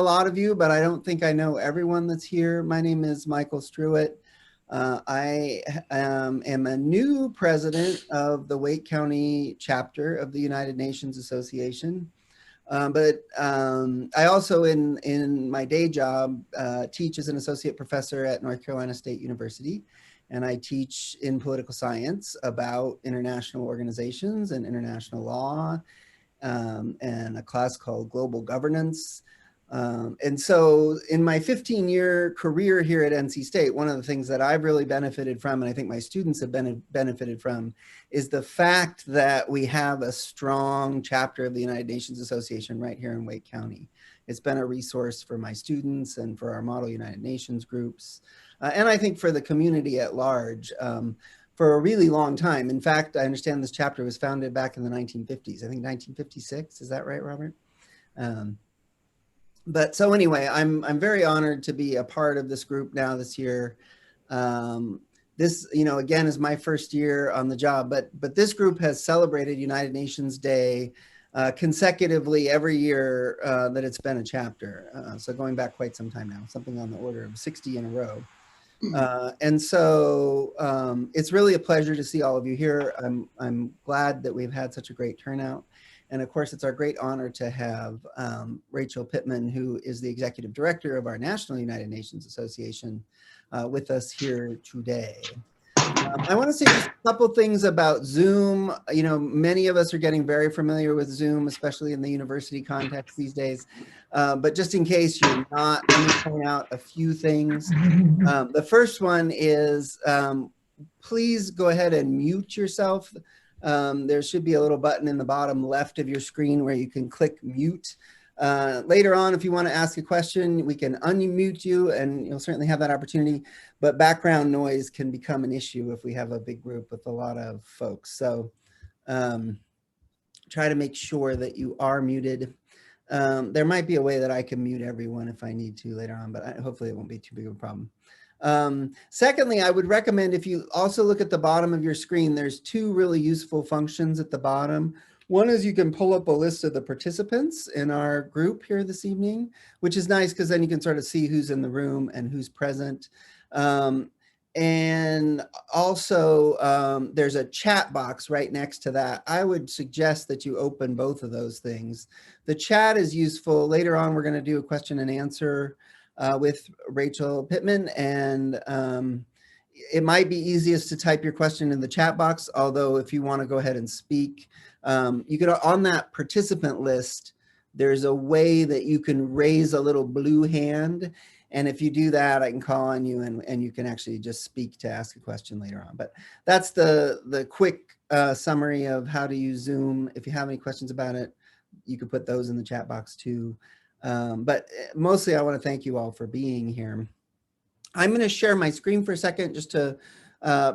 A lot of you, but I don't think I know everyone that's here. My name is Michael Struit. I am a new president of the Wake County chapter of the United Nations Association. But I also, in my day job, teach as an associate professor at North Carolina State University. And I teach in political science about international organizations and international law, and a class called Global Governance. And so in my 15-year career here at NC State, one of the things that I've really benefited from, and I think my students have benefited from, is the fact that we have a strong chapter of the United Nations Association right here in Wake County. It's been a resource for my students and for our Model United Nations groups, and I think for the community at large, for a really long time. In fact, I understand this chapter was founded back in the 1950s. I think 1956, is that right, Robert? But so anyway, I'm very honored to be a part of this group now this year. This, again, is my first year on the job, but this group has celebrated United Nations Day consecutively every year that it's been a chapter. So going back quite some time now, something on the order of 60 in a row. And so it's really a pleasure to see all of you here. I'm glad that we've had such a great turnout. And of course, it's our great honor to have Rachel Pittman, who is the executive director of our National United Nations Association, with us here today. I want to say just a couple things about Zoom. Many of us are getting very familiar with Zoom, especially in the university context these days. But just in case you're not, let me point out a few things. The first one is, please go ahead and mute yourself. There should be a little button in the bottom left of your screen where you can click mute. Later on, if you want to ask a question, we can unmute you and you'll certainly have that opportunity. But background noise can become an issue if we have a big group with a lot of folks. So try to make sure that you are muted. There might be a way that I can mute everyone if I need to later on, but hopefully it won't be too big of a problem. Secondly, I would recommend, if you also look at the bottom of your screen, there's two really useful functions at the bottom. One is you can pull up a list of the participants in our group here this evening, which is nice because then you can sort of see who's in the room and who's present. And also there's a chat box right next to that. I would suggest that you open both of those things. The chat is useful. Later on, we're going to do a question and answer with Rachel Pittman, and it might be easiest to type your question in the chat box, although if you want to go ahead and speak, you could, on that participant list, there's a way that you can raise a little blue hand, and if you do that, I can call on you and you can actually just speak to ask a question later on. But that's the quick summary of how to use Zoom. If you have any questions about it, you could put those in the chat box too. But mostly I want to thank you all for being here. I'm going to share my screen for a second just to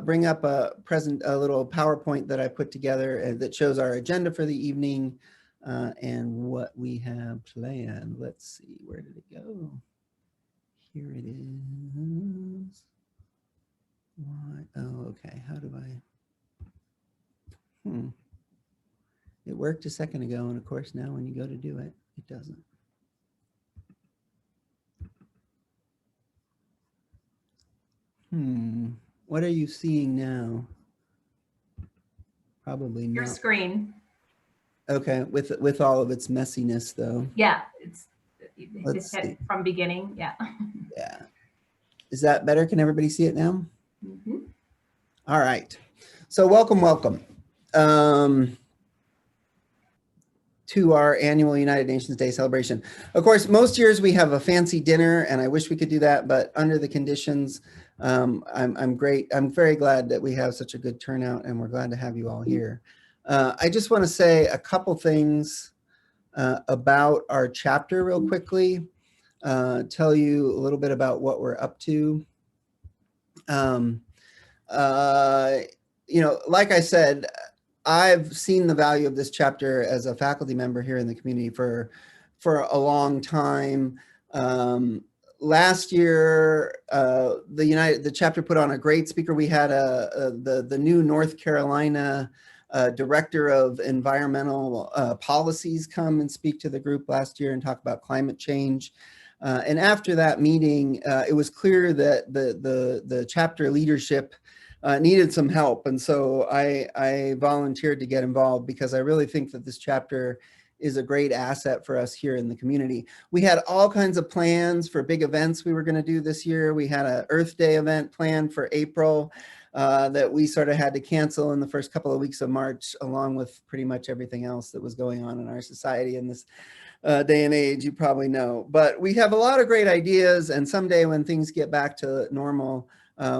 bring up a little PowerPoint that I put together that shows our agenda for the evening and what we have planned. Let's see, where did it go? Here it is. Why? Oh, okay. How do I? It worked a second ago, and of course now when you go to do it, it doesn't. What are you seeing now? Probably not. Your screen. Okay, with all of its messiness though. Yeah, it's from beginning. Yeah. Yeah. Is that better? Can everybody see it now? Mm-hmm. All right. So welcome to our annual United Nations Day celebration. Of course, most years we have a fancy dinner, and I wish we could do that, but under the conditions, I'm very glad that we have such a good turnout, and we're glad to have you all here. I just want to say a couple things about our chapter real quickly, tell you a little bit about what we're up to. Like I said, I've seen the value of this chapter as a faculty member here in the community for a long time. Last year, the chapter put on a great speaker. We had the new North Carolina director of environmental policies come and speak to the group last year and talk about climate change. And after that meeting, it was clear that the chapter leadership needed some help. And so I volunteered to get involved because I really think that this chapter is a great asset for us here in the community. We had all kinds of plans for big events we were going to do this year. We had an Earth Day event planned for April that we sort of had to cancel in the first couple of weeks of March, along with pretty much everything else that was going on in our society in this day and age, you probably know. But we have a lot of great ideas, and someday when things get back to normal,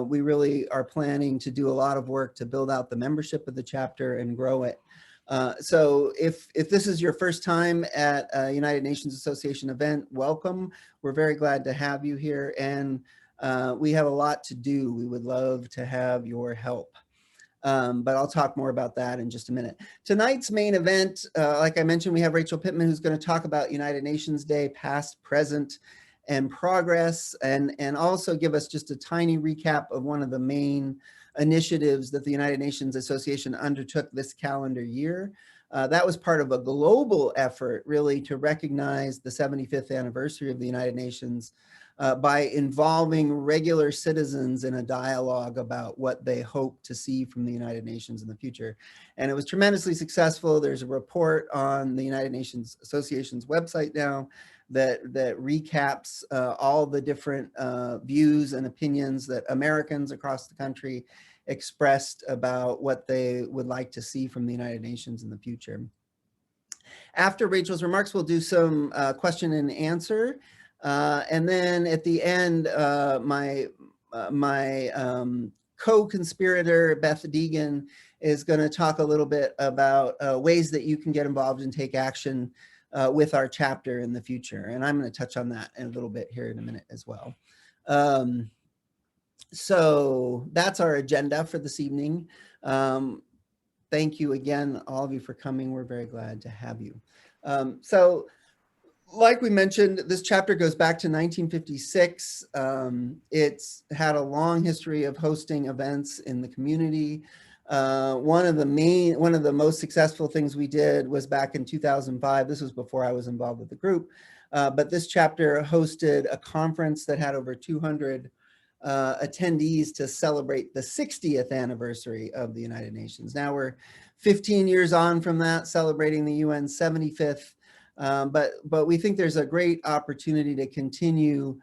we really are planning to do a lot of work to build out the membership of the chapter and grow it. So if this is your first time at a United Nations Association event, welcome. We're very glad to have you here, and we have a lot to do. We would love to have your help. But I'll talk more about that in just a minute. Tonight's main event, like I mentioned, we have Rachel Pittman, who's going to talk about United Nations Day, past, present, and progress, and also give us just a tiny recap of one of the main initiatives that the United Nations Association undertook this calendar year. That was part of a global effort, really, to recognize the 75th anniversary of the United Nations by involving regular citizens in a dialogue about what they hope to see from the United Nations in the future. And it was tremendously successful. There's a report on the United Nations Association's website now that recaps all the different views and opinions that Americans across the country expressed about what they would like to see from the United Nations in the future. After Rachel's remarks, we'll do some question and answer. And then at the end, my co-conspirator, Beth Deegan, is going to talk a little bit about ways that you can get involved and take action with our chapter in the future. And I'm going to touch on that in a little bit here in a minute as well. So that's our agenda for this evening. Thank you again, all of you, for coming. We're very glad to have you. So like we mentioned, this chapter goes back to 1956. It's had a long history of hosting events in the community. One of the most successful things we did was back in 2005. This was before I was involved with the group. But this chapter hosted a conference that had over 200 attendees to celebrate the 60th anniversary of the United Nations. Now we're 15 years on from that, celebrating the UN75th. But we think there's a great opportunity to continue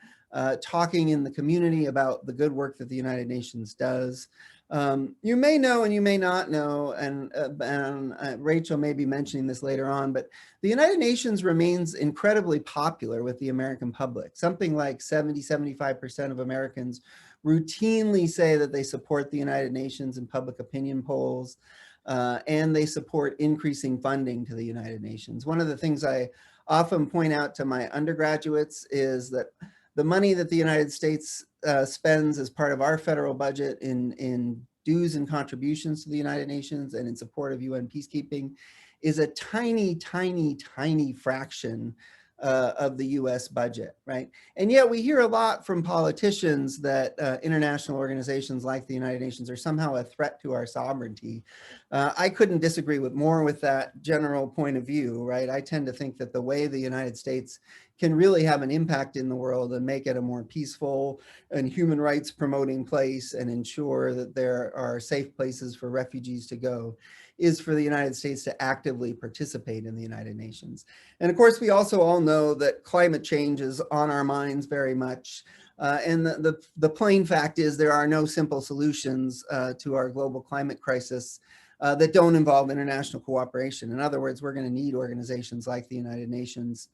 talking in the community about the good work that the United Nations does. You may know and you may not know, and Rachel may be mentioning this later on, but the United Nations remains incredibly popular with the American public. Something like 75% of Americans routinely say that they support the United Nations in public opinion polls, and they support increasing funding to the United Nations. One of the things I often point out to my undergraduates is that the money that the United States spends as part of our federal budget in dues and contributions to the United Nations and in support of UN peacekeeping is a tiny, tiny, tiny fraction of the US budget, right? And yet we hear a lot from politicians that international organizations like the United Nations are somehow a threat to our sovereignty. I couldn't disagree more with that general point of view, right? I tend to think that the way the United States can really have an impact in the world and make it a more peaceful and human rights promoting place and ensure that there are safe places for refugees to go is for the United States to actively participate in the United Nations. And of course, we also all know that climate change is on our minds very much. And the plain fact is there are no simple solutions to our global climate crisis that don't involve international cooperation. In other words, we're going to need organizations like the United Nations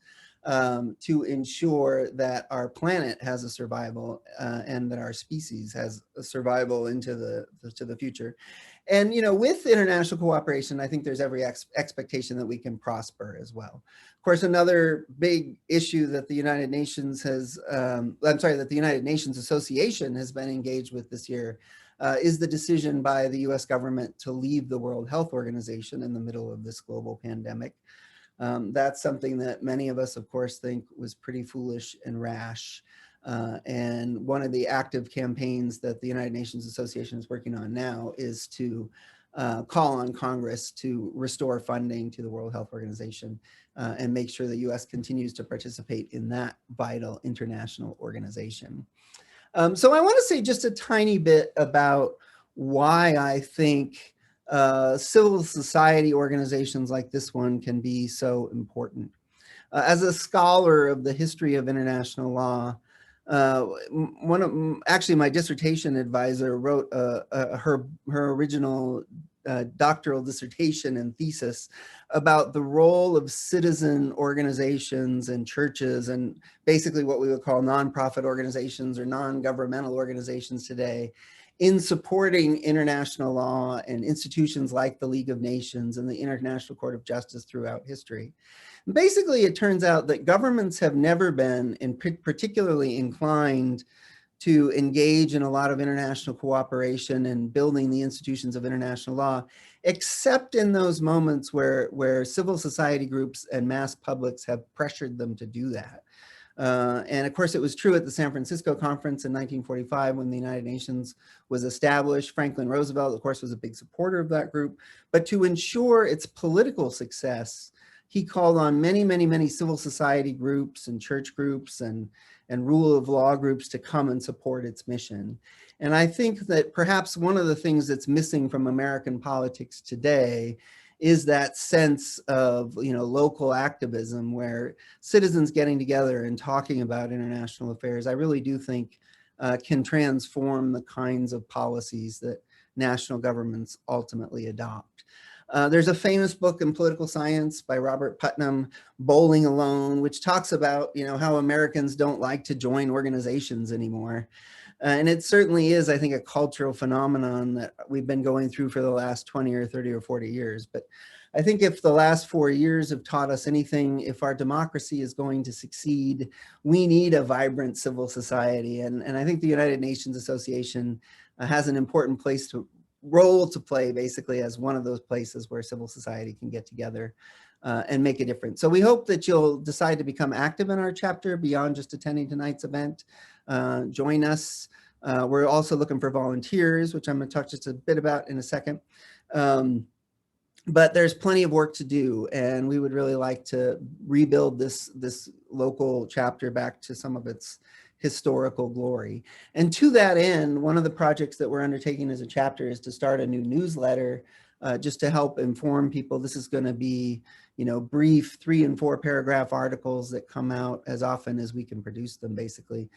to ensure that our planet has a survival and that our species has a survival into the future. And, you know, with international cooperation, I think there's every expectation that we can prosper as well. Of course, another big issue that the United Nations has, that the United Nations Association has been engaged with this year is the decision by the US government to leave the World Health Organization in the middle of this global pandemic. That's something that many of us, of course, think was pretty foolish and rash. And one of the active campaigns that the United Nations Association is working on now is to call on Congress to restore funding to the World Health Organization and make sure the US continues to participate in that vital international organization. So I want to say just a tiny bit about why I think civil society organizations like this one can be so important. As a scholar of the history of international law, actually my dissertation advisor wrote her original doctoral dissertation and thesis about the role of citizen organizations and churches and basically what we would call nonprofit organizations or non-governmental organizations today in supporting international law and institutions like the League of Nations and the International Court of Justice throughout history. Basically, it turns out that governments have never been particularly inclined to engage in a lot of international cooperation and building the institutions of international law, except in those moments where civil society groups and mass publics have pressured them to do that. And of course, it was true at the San Francisco Conference in 1945 when the United Nations was established. Franklin Roosevelt, of course, was a big supporter of that group. But to ensure its political success, he called on many, many, many civil society groups and church groups and rule of law groups to come and support its mission. And I think that perhaps one of the things that's missing from American politics today is that sense of, local activism where citizens getting together and talking about international affairs, I really do think can transform the kinds of policies that national governments ultimately adopt. There's a famous book in political science by Robert Putnam, Bowling Alone, which talks about, how Americans don't like to join organizations anymore. And it certainly is, I think, a cultural phenomenon that we've been going through for the last 20 or 30 or 40 years. But I think if the last 4 years have taught us anything, if our democracy is going to succeed, we need a vibrant civil society. And I think the United Nations Association has an important role to play, basically, as one of those places where civil society can get together and make a difference. So we hope that you'll decide to become active in our chapter beyond just attending tonight's event. Join us. We're also looking for volunteers, which I'm going to talk just a bit about in a second. But there's plenty of work to do, and we would really like to rebuild this local chapter back to some of its historical glory. And to that end, one of the projects that we're undertaking as a chapter is to start a new newsletter just to help inform people. This is going to be, brief 3 and 4 paragraph articles that come out as often as we can produce them, basically,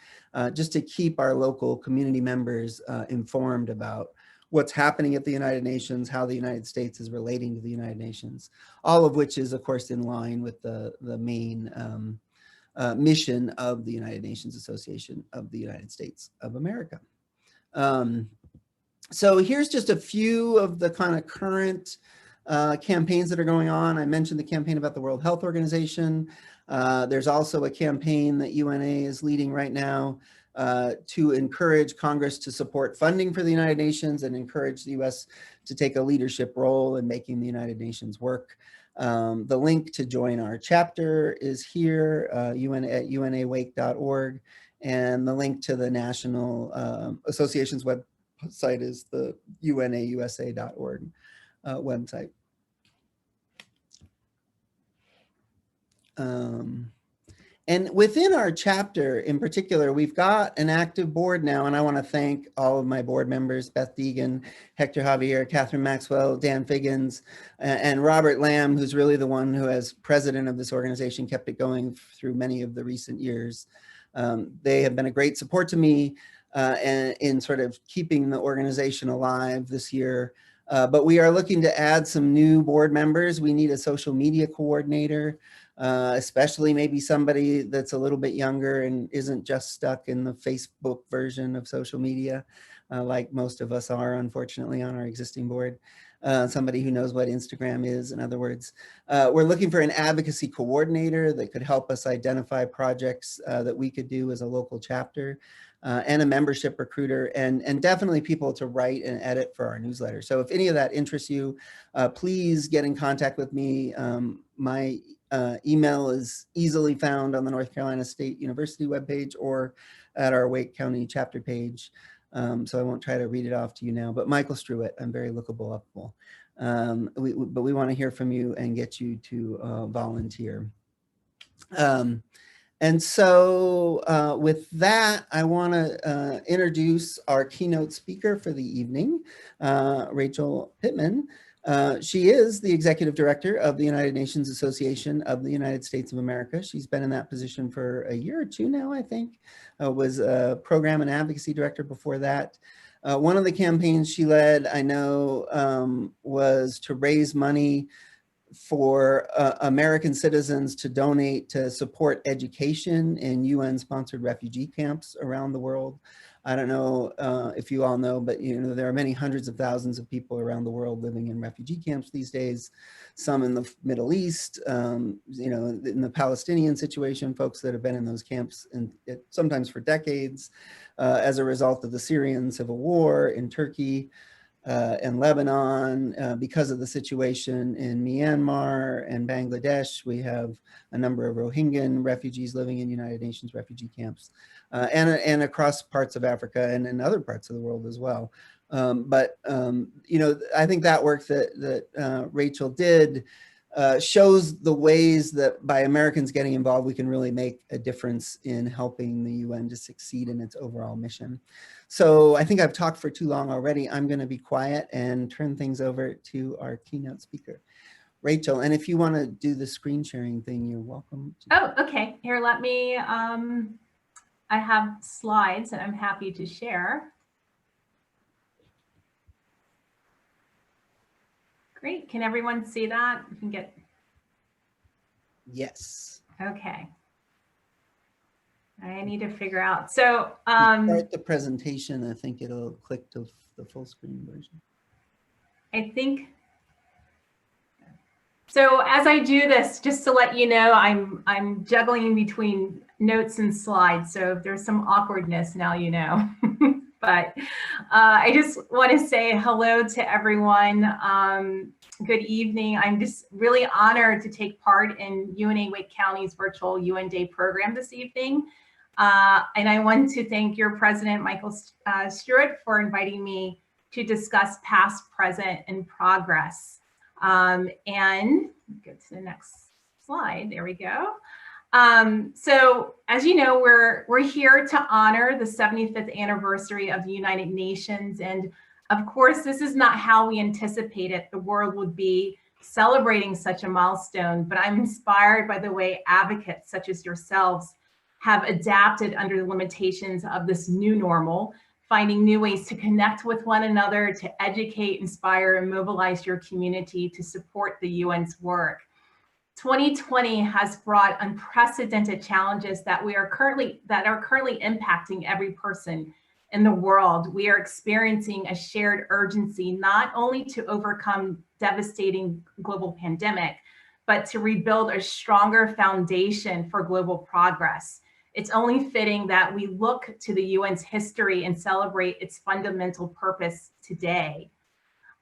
just to keep our local community members informed about what's happening at the United Nations, how the United States is relating to the United Nations, all of which is, of course, in line with the main mission of the United Nations Association of the United States of America. So here's just a few of the kind of current campaigns that are going on. I mentioned the campaign about the World Health Organization. There's also a campaign that UNA is leading right now to encourage Congress to support funding for the United Nations and encourage the US to take a leadership role in making the United Nations work. The link to join our chapter is here at unawake.org, and the link to the National Association's website is the unausa.org website. And within our chapter in particular, we've got an active board now, and I want to thank all of my board members, Beth Deegan, Hector Javier, Catherine Maxwell, Dan Figgins, and Robert Lamb, who's really the one who, as president of this organization, kept it going through many of the recent years. They have been a great support to me and in sort of keeping the organization alive this year. But we are looking to add some new board members. We need a social media coordinator, especially maybe somebody that's a little bit younger and isn't just stuck in the Facebook version of social media, like most of us are, unfortunately, on our existing board. Somebody who knows what Instagram is, in other words. We're looking for an advocacy coordinator that could help us identify projects that we could do as a local chapter, and a membership recruiter, and definitely people to write and edit for our newsletter. So if any of that interests you, please get in contact with me. My email is easily found on the North Carolina State University webpage or at our Wake County chapter page. So I won't try to read it off to you now, but Michael Struit, I'm very lookable. But we want to hear from you and get you to volunteer. And so with that, I want to introduce our keynote speaker for the evening, Rachel Pittman. She is the executive director of the United Nations Association of the United States of America. She's been in that position for a year or two now, I think. Was a program and advocacy director before that. One of the campaigns she led, I know, was to raise money for American citizens to donate to support education in UN-sponsored refugee camps around the world. I don't know if you all know, but there are many hundreds of thousands of people around the world living in refugee camps these days, some in the Middle East, in the Palestinian situation, folks that have been in those camps and sometimes for decades as a result of the Syrian civil war in Turkey. And Lebanon, because of the situation in Myanmar and Bangladesh, we have a number of Rohingya refugees living in United Nations refugee camps, and across parts of Africa and in other parts of the world as well. I think that work that Rachel did shows the ways that by Americans getting involved, we can really make a difference in helping the UN to succeed in its overall mission. So I think I've talked for too long already. I'm going to be quiet and turn things over to our keynote speaker, Rachel. And if you want to do the screen sharing thing, you're welcome to. Oh, okay. Here, let me, I have slides that I'm happy to share. Great. Can everyone see that? You can get. Yes. Okay. I need to figure out. So start the presentation. I think it'll click to the full screen version. I think. So as I do this, just to let you know, I'm juggling between notes and slides. So if there's some awkwardness, now you know. But I just want to say hello to everyone. Good evening. I'm just really honored to take part in UNA Wake County's virtual UN Day program this evening. And I want to thank your president, Michael Struit, for inviting me to discuss past, present, and progress. And go to the next slide. There we go. So as you know, we're here to honor the 75th anniversary of the United Nations. And of course, this is not how we anticipated the world would be celebrating such a milestone, but I'm inspired by the way advocates such as yourselves have adapted under the limitations of this new normal, finding new ways to connect with one another, to educate, inspire, and mobilize your community to support the UN's work. 2020 has brought unprecedented challenges that are currently impacting every person in the world. We are experiencing a shared urgency not only to overcome devastating global pandemic, but to rebuild a stronger foundation for global progress. It's only fitting that we look to the UN's history and celebrate its fundamental purpose today.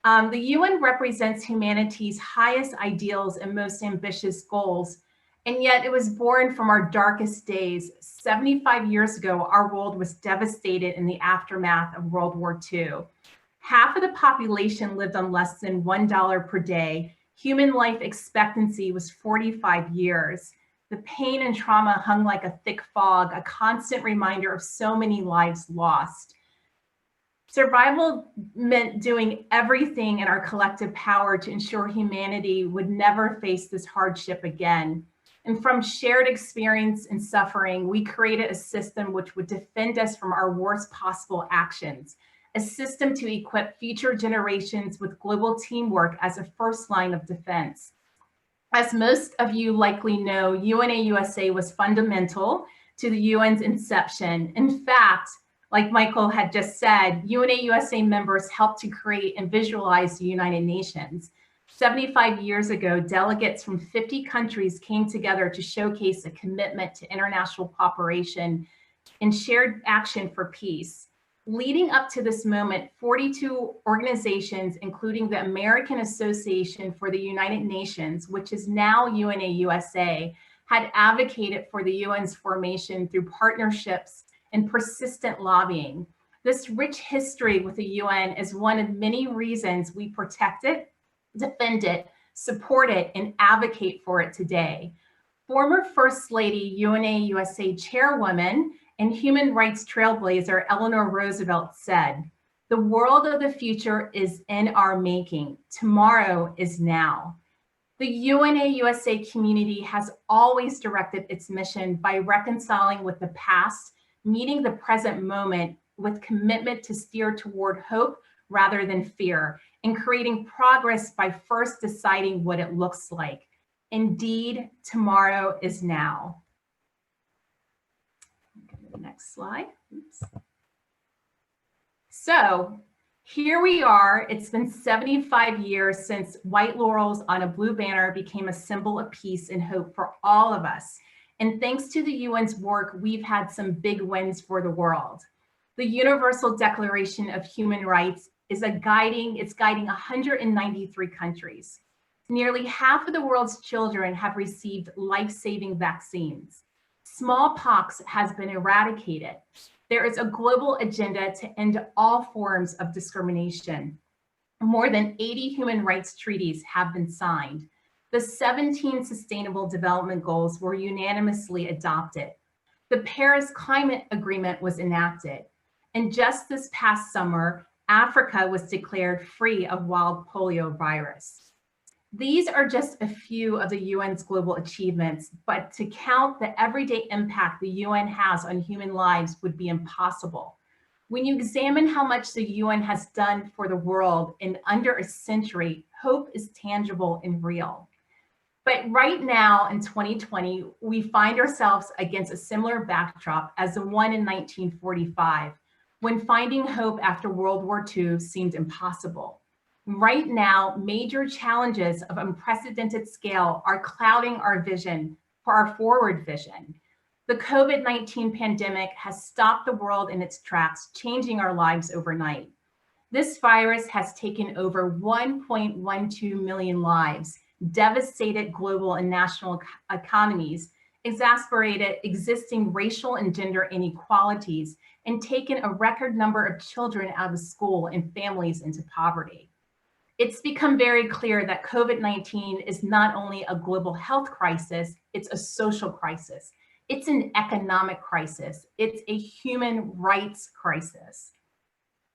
The UN represents humanity's highest ideals and most ambitious goals, and yet it was born from our darkest days. 75 years ago, our world was devastated in the aftermath of World War II. Half of the population lived on less than $1 per day. Human life expectancy was 45 years. The pain and trauma hung like a thick fog, a constant reminder of so many lives lost. Survival meant doing everything in our collective power to ensure humanity would never face this hardship again. And from shared experience and suffering, we created a system which would defend us from our worst possible actions, a system to equip future generations with global teamwork as a first line of defense. As most of you likely know, UNA USA was fundamental to the UN's inception. In fact, like Michael had just said, UNA USA members helped to create and visualize the United Nations. 75 years ago, delegates from 50 countries came together to showcase a commitment to international cooperation and shared action for peace. Leading up to this moment, 42 organizations, including the American Association for the United Nations, which is now UNA USA, had advocated for the UN's formation through partnerships and persistent lobbying. This rich history with the UN is one of many reasons we protect it, defend it, support it, and advocate for it today. Former First Lady, UNA USA Chairwoman and human rights trailblazer Eleanor Roosevelt said, "The world of the future is in our making. Tomorrow is now." The UNA USA community has always directed its mission by reconciling with the past, meeting the present moment with commitment to steer toward hope rather than fear, and creating progress by first deciding what it looks like. Indeed, tomorrow is now. Go to the next slide. Oops. So here we are. It's been 75 years since white laurels on a blue banner became a symbol of peace and hope for all of us. And thanks to the UN's work, we've had some big wins for the world. The Universal Declaration of Human Rights is guiding 193 countries. Nearly half of the world's children have received life-saving vaccines. Smallpox has been eradicated. There is a global agenda to end all forms of discrimination. More than 80 human rights treaties have been signed. The 17 Sustainable Development Goals were unanimously adopted. The Paris Climate Agreement was enacted. And just this past summer, Africa was declared free of wild polio virus. These are just a few of the UN's global achievements, but to count the everyday impact the UN has on human lives would be impossible. When you examine how much the UN has done for the world in under a century, hope is tangible and real. But right now in 2020, we find ourselves against a similar backdrop as the one in 1945, when finding hope after World War II seemed impossible. Right now, major challenges of unprecedented scale are clouding our vision for our forward vision. The COVID-19 pandemic has stopped the world in its tracks, changing our lives overnight. This virus has taken over 1.12 million lives, devastated global and national economies, exacerbated existing racial and gender inequalities, and taken a record number of children out of school and families into poverty. It's become very clear that COVID-19 is not only a global health crisis, it's a social crisis. It's an economic crisis. It's a human rights crisis.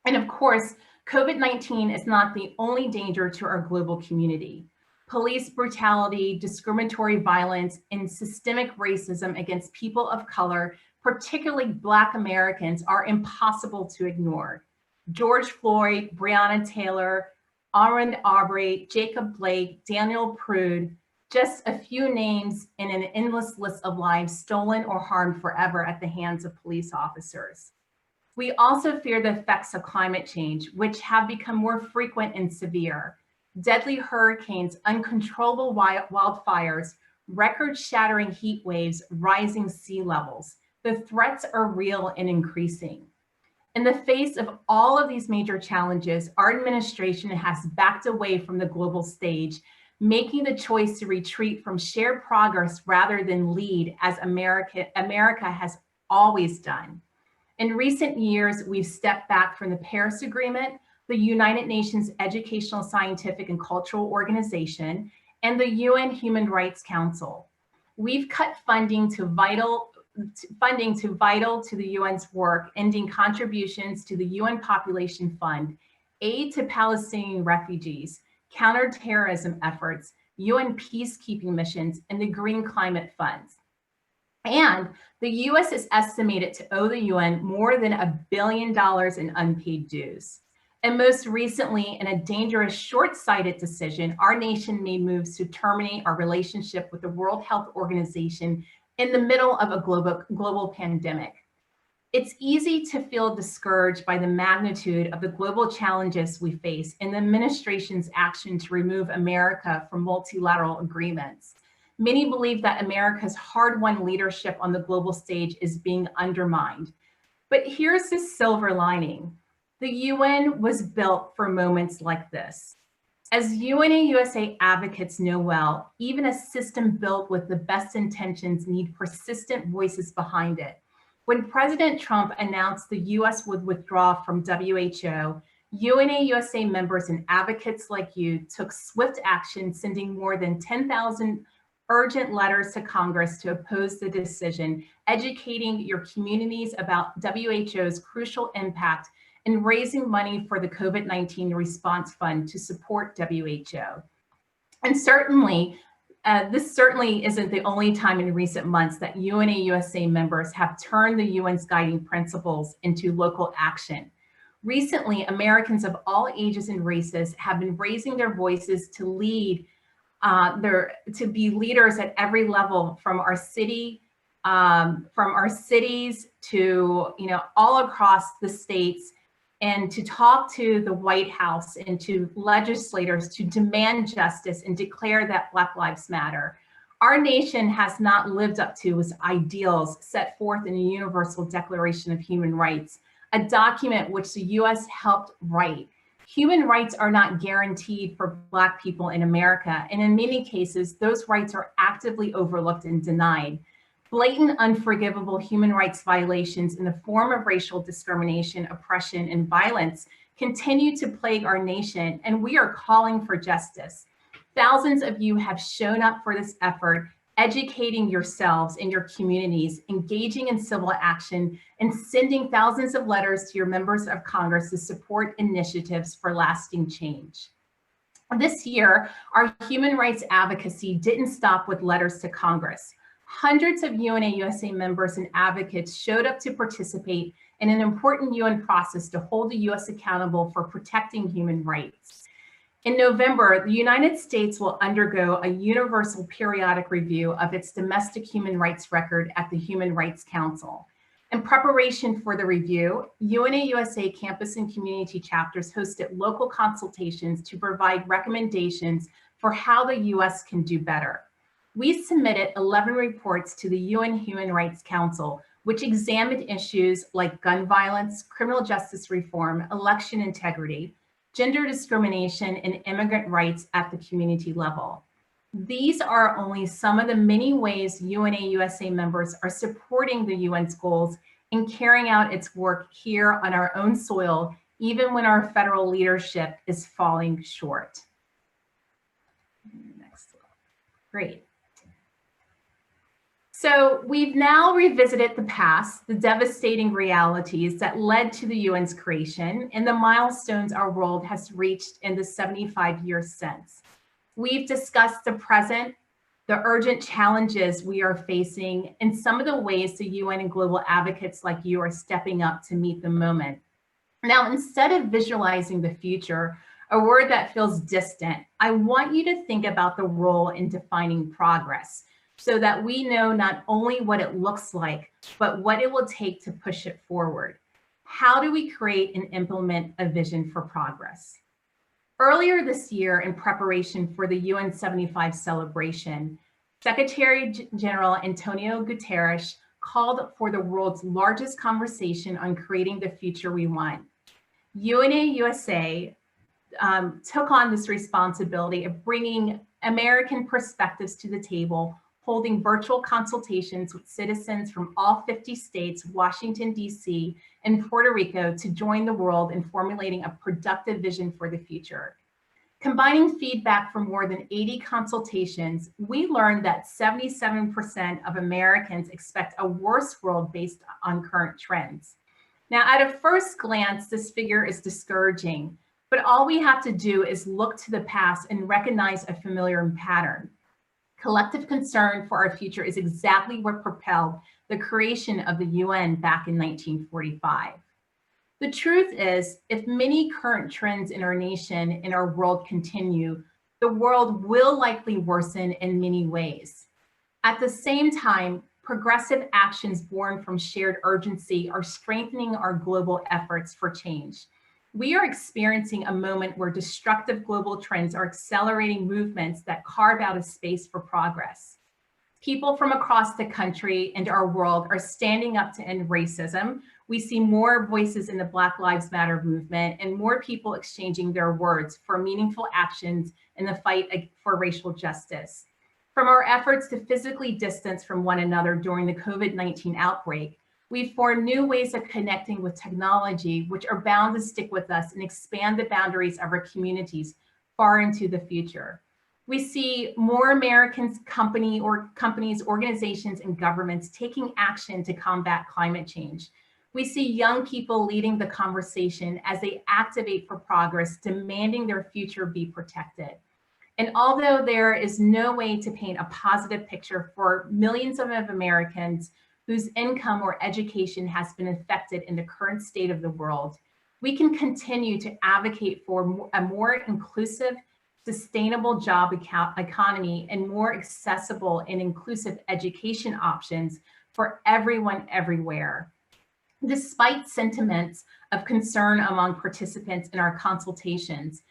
And of course, COVID-19 is not the only danger to our global community. Police brutality, discriminatory violence, and systemic racism against people of color, particularly Black Americans, are impossible to ignore. George Floyd, Breonna Taylor, Ahmaud Arbery, Jacob Blake, Daniel Prude, just a few names in an endless list of lives stolen or harmed forever at the hands of police officers. We also fear the effects of climate change, which have become more frequent and severe. Deadly hurricanes, uncontrollable wildfires, record-shattering heat waves, rising sea levels. The threats are real and increasing. In the face of all of these major challenges, our administration has backed away from the global stage, making the choice to retreat from shared progress rather than lead, as America has always done. In recent years, we've stepped back from the Paris Agreement, the United Nations Educational, Scientific, and Cultural Organization, and the UN Human Rights Council. We've cut funding to vital to the UN's work, ending contributions to the UN Population Fund, aid to Palestinian refugees, counterterrorism efforts, UN peacekeeping missions, and the Green Climate Funds. And the US is estimated to owe the UN more than $1 billion in unpaid dues. And most recently, in a dangerous, short-sighted decision, our nation made moves to terminate our relationship with the World Health Organization in the middle of a global pandemic. It's easy to feel discouraged by the magnitude of the global challenges we face and the administration's action to remove America from multilateral agreements. Many believe that America's hard-won leadership on the global stage is being undermined. But here's the silver lining. The UN was built for moments like this. As UNA USA advocates know well, even a system built with the best intentions need persistent voices behind it. When President Trump announced the US would withdraw from WHO, UNA USA members and advocates like you took swift action, sending more than 10,000 urgent letters to Congress to oppose the decision, educating your communities about WHO's crucial impact, and raising money for the COVID-19 response fund to support WHO. And certainly, this certainly isn't the only time in recent months that UNA USA members have turned the UN's guiding principles into local action. Recently, Americans of all ages and races have been raising their voices to lead, to be leaders at every level, from our cities to all across the states, and to talk to the White House and to legislators to demand justice and declare that Black Lives Matter. Our nation has not lived up to its ideals set forth in the Universal Declaration of Human Rights, a document which the US helped write. Human rights are not guaranteed for Black people in America, and in many cases, those rights are actively overlooked and denied. Blatant, unforgivable human rights violations in the form of racial discrimination, oppression, and violence continue to plague our nation, and we are calling for justice. Thousands of you have shown up for this effort, educating yourselves and your communities, engaging in civil action, and sending thousands of letters to your members of Congress to support initiatives for lasting change. This year, our human rights advocacy didn't stop with letters to Congress. Hundreds of UNA USA members and advocates showed up to participate in an important UN process to hold the US accountable for protecting human rights. In November, the United States will undergo a universal periodic review of its domestic human rights record at the Human Rights Council. In preparation for the review, UNA USA campus and community chapters hosted local consultations to provide recommendations for how the US can do better. We submitted 11 reports to the UN Human Rights Council, which examined issues like gun violence, criminal justice reform, election integrity, gender discrimination, and immigrant rights at the community level. These are only some of the many ways UNA USA members are supporting the UN's goals and carrying out its work here on our own soil, even when our federal leadership is falling short. Next slide. Great. So we've now revisited the past, the devastating realities that led to the UN's creation, and the milestones our world has reached in the 75 years since. We've discussed the present, the urgent challenges we are facing, and some of the ways the UN and global advocates like you are stepping up to meet the moment. Now, instead of visualizing the future, a word that feels distant, I want you to think about the role in defining progress, so that we know not only what it looks like, but what it will take to push it forward. How do we create and implement a vision for progress? Earlier this year, in preparation for the UN75 celebration, Secretary General Antonio Guterres called for the world's largest conversation on creating the future we want. UNA USA took on this responsibility of bringing American perspectives to the table, holding virtual consultations with citizens from all 50 states, Washington, D.C., and Puerto Rico to join the world in formulating a productive vision for the future. Combining feedback from more than 80 consultations, we learned that 77% of Americans expect a worse world based on current trends. Now, at a first glance, this figure is discouraging, but all we have to do is look to the past and recognize a familiar pattern. Collective concern for our future is exactly what propelled the creation of the UN back in 1945. The truth is, if many current trends in our nation and our world continue, the world will likely worsen in many ways. At the same time, progressive actions born from shared urgency are strengthening our global efforts for change. We are experiencing a moment where destructive global trends are accelerating movements that carve out a space for progress. People from across the country and our world are standing up to end racism. We see more voices in the Black Lives Matter movement and more people exchanging their words for meaningful actions in the fight for racial justice. From our efforts to physically distance from one another during the COVID-19 outbreak, We form new ways of connecting with technology, which are bound to stick with us and expand the boundaries of our communities far into the future. We see more Americans, companies, organizations, and governments taking action to combat climate change. We see young people leading the conversation as they activate for progress, demanding their future be protected. And although there is no way to paint a positive picture for millions of Americans whose income or education has been affected in the current state of the world, we can continue to advocate for a more inclusive, sustainable job economy and more accessible and inclusive education options for everyone everywhere. Despite sentiments of concern among participants in our consultations,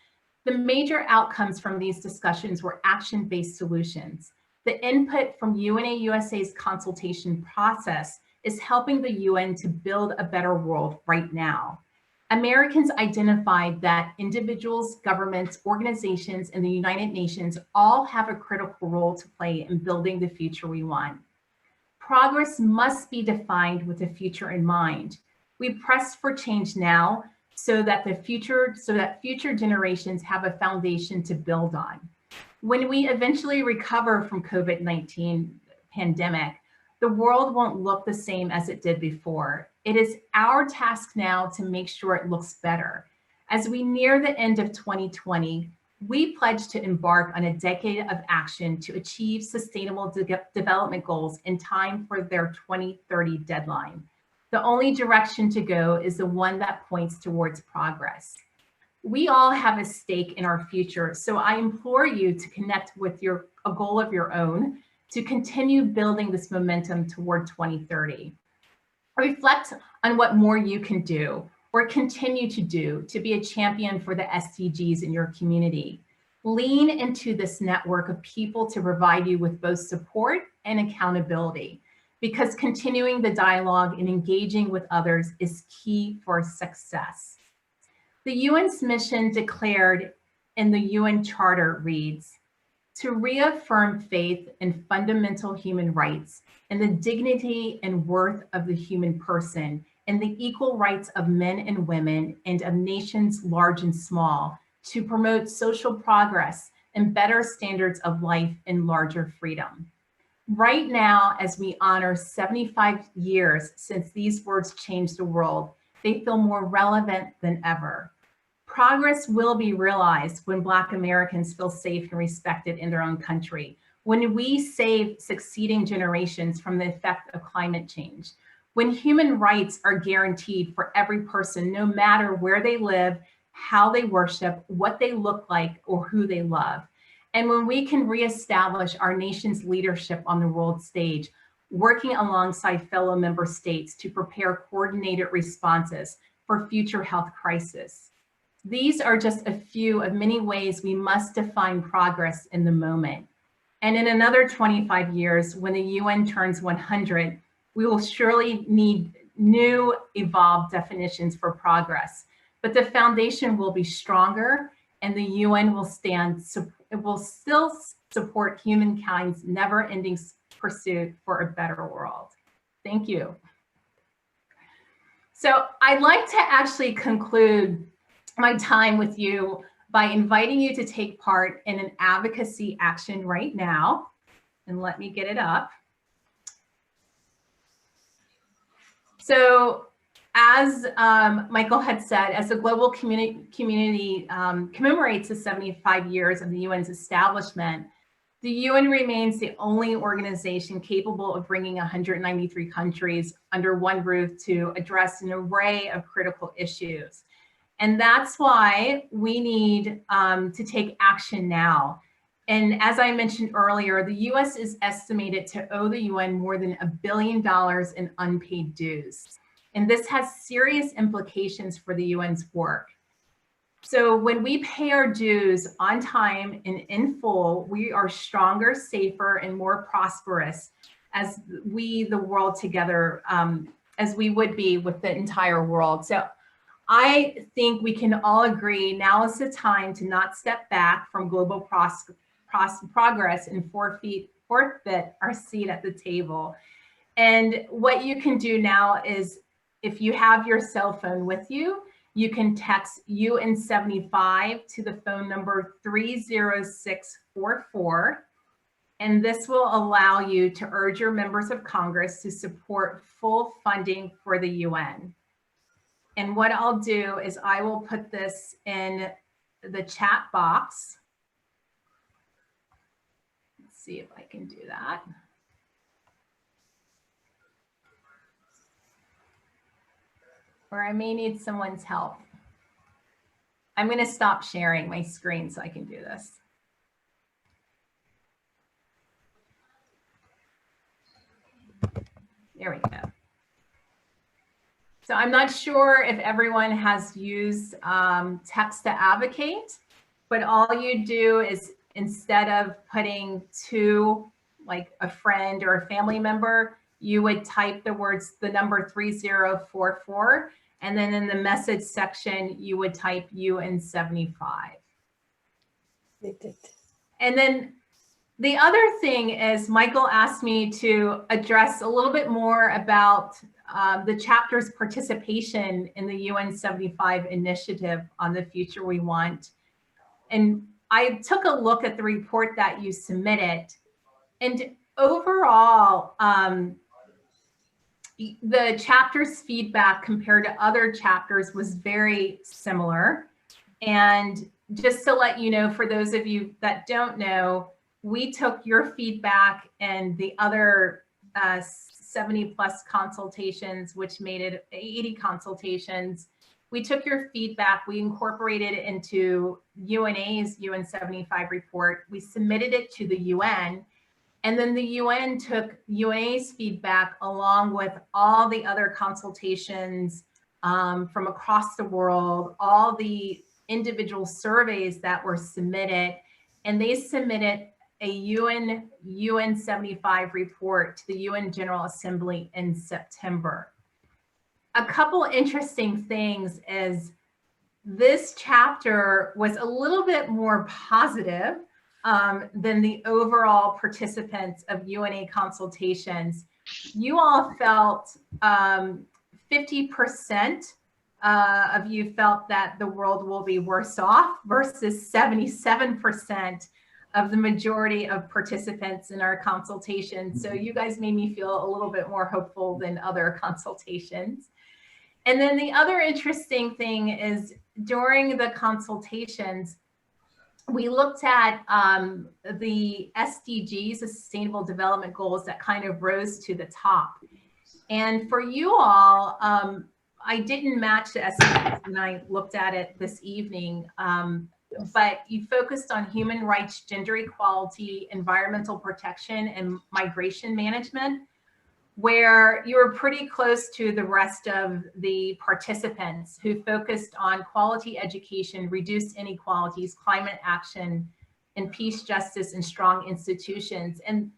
the major outcomes from these discussions were action-based solutions. The input from UNAUSA's consultation process is helping the UN to build a better world right now. Americans identified that individuals, governments, organizations, and the United Nations all have a critical role to play in building the future we want. Progress must be defined with the future in mind. We press for change now so that future generations have a foundation to build on. When we eventually recover from COVID-19 pandemic, the world won't look the same as it did before. It is our task now to make sure it looks better. As we near the end of 2020, we pledge to embark on a decade of action to achieve sustainable development goals in time for their 2030 deadline. The only direction to go is the one that points towards progress. We all have a stake in our future, so I implore you to connect with a goal of your own to continue building this momentum toward 2030. Reflect on what more you can do or continue to do to be a champion for the SDGs in your community. Lean into this network of people to provide you with both support and accountability, because continuing the dialogue and engaging with others is key for success. The UN's mission declared in the UN Charter reads, to reaffirm faith in fundamental human rights and the dignity and worth of the human person and the equal rights of men and women and of nations large and small, to promote social progress and better standards of life and larger freedom. Right now, as we honor 75 years since these words changed the world, they feel more relevant than ever. Progress will be realized when Black Americans feel safe and respected in their own country, when we save succeeding generations from the effect of climate change, when human rights are guaranteed for every person, no matter where they live, how they worship, what they look like, or who they love. And when we can reestablish our nation's leadership on the world stage, working alongside fellow member states to prepare coordinated responses for future health crises. These are just a few of many ways we must define progress in the moment. And in another 25 years, when the UN turns 100, we will surely need new evolved definitions for progress. But the foundation will be stronger, and the UN will still support humankind's never-ending pursuit for a better world. Thank you. So I'd like to actually conclude my time with you by inviting you to take part in an advocacy action right now. And let me get it up. So as Michael had said, as the global community commemorates the 75 years of the UN's establishment, the UN remains the only organization capable of bringing 193 countries under one roof to address an array of critical issues. And that's why we need to take action now. And as I mentioned earlier, the US is estimated to owe the UN more than $1 billion in unpaid dues. And this has serious implications for the UN's work. So when we pay our dues on time and in full, we are stronger, safer, and more prosperous as we, the world together, as we would be with the entire world. So I think we can all agree now is the time to not step back from global progress and forfeit our seat at the table. And what you can do now is, if you have your cell phone with you, you can text UN75 to the phone number 30644. And this will allow you to urge your members of Congress to support full funding for the UN. And what I'll do is I will put this in the chat box. Let's see if I can do that. Or I may need someone's help. I'm going to stop sharing my screen so I can do this. There we go. So I'm not sure if everyone has used Text to Advocate, but all you do is, instead of putting to like a friend or a family member, you would type the words, the number 3044, and then in the message section, you would type UN75. And then the other thing is, Michael asked me to address a little bit more about the chapter's participation in the UN75 initiative on the future we want. And I took a look at the report that you submitted, and overall, the chapter's feedback compared to other chapters was very similar. And just to let you know, for those of you that don't know, we took your feedback and the other 70 plus consultations, which made it 80 consultations. We took your feedback, we incorporated it into UNA's UN75 report. We submitted it to the UN, and then the UN took UNA's feedback along with all the other consultations from across the world, all the individual surveys that were submitted, and they submitted a UN75 report to the UN General Assembly in September. A couple interesting things is, this chapter was a little bit more positive than the overall participants of UNA consultations. You all felt 50% of you felt that the world will be worse off, versus 77% of the majority of participants in our consultation. So you guys made me feel a little bit more hopeful than other consultations. And then the other interesting thing is, during the consultations, we looked at the SDGs, the Sustainable Development Goals, that kind of rose to the top. And for you all, I didn't match the SDGs when I looked at it this evening, but you focused on human rights, gender equality, environmental protection, and migration management, where you were pretty close to the rest of the participants, who focused on quality education, reduced inequalities, climate action, and peace, justice, and strong institutions. And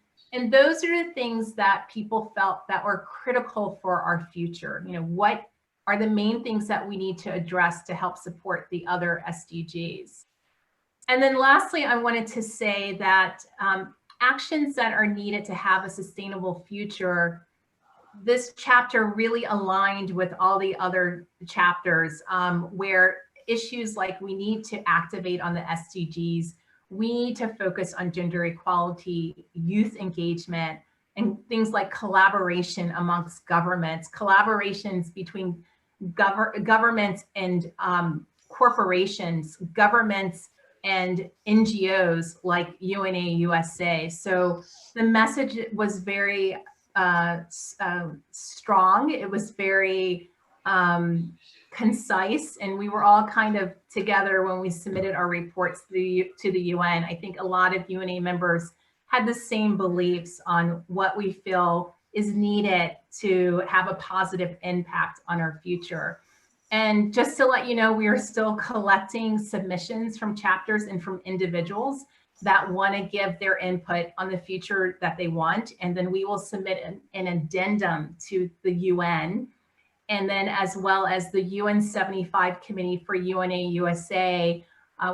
those are the things that people felt that were critical for our future. You know, what are the main things that we need to address to help support the other SDGs? And then lastly, I wanted to say that actions that are needed to have a sustainable future, this chapter really aligned with all the other chapters, where issues like, we need to activate on the SDGs, we need to focus on gender equality, youth engagement, and things like collaboration amongst governments, collaborations between governments and corporations, governments and NGOs like UNA USA. So the message was very strong. It was very concise, and we were all kind of together when we submitted our reports to the UN. I think a lot of UNA members had the same beliefs on what we feel is needed to have a positive impact on our future. And just to let you know, we are still collecting submissions from chapters and from individuals that want to give their input on the future that they want. And then we will submit an addendum to the UN. And then, as well as the UN75 Committee for UNA USA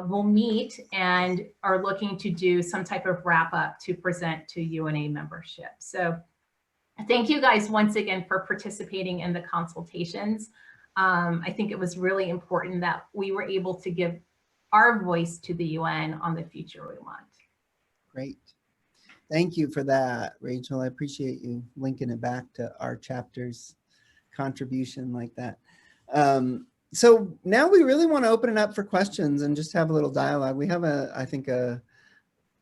will meet and are looking to do some type of wrap up to present to UNA membership. So Thank you guys once again for participating in the consultations. I think it was really important that we were able to give our voice to the UN on the future we want. Great. Thank you for that, Rachel. I appreciate you linking it back to our chapter's contribution like that. So now we really want to open it up for questions and just have a little dialogue. We have I think a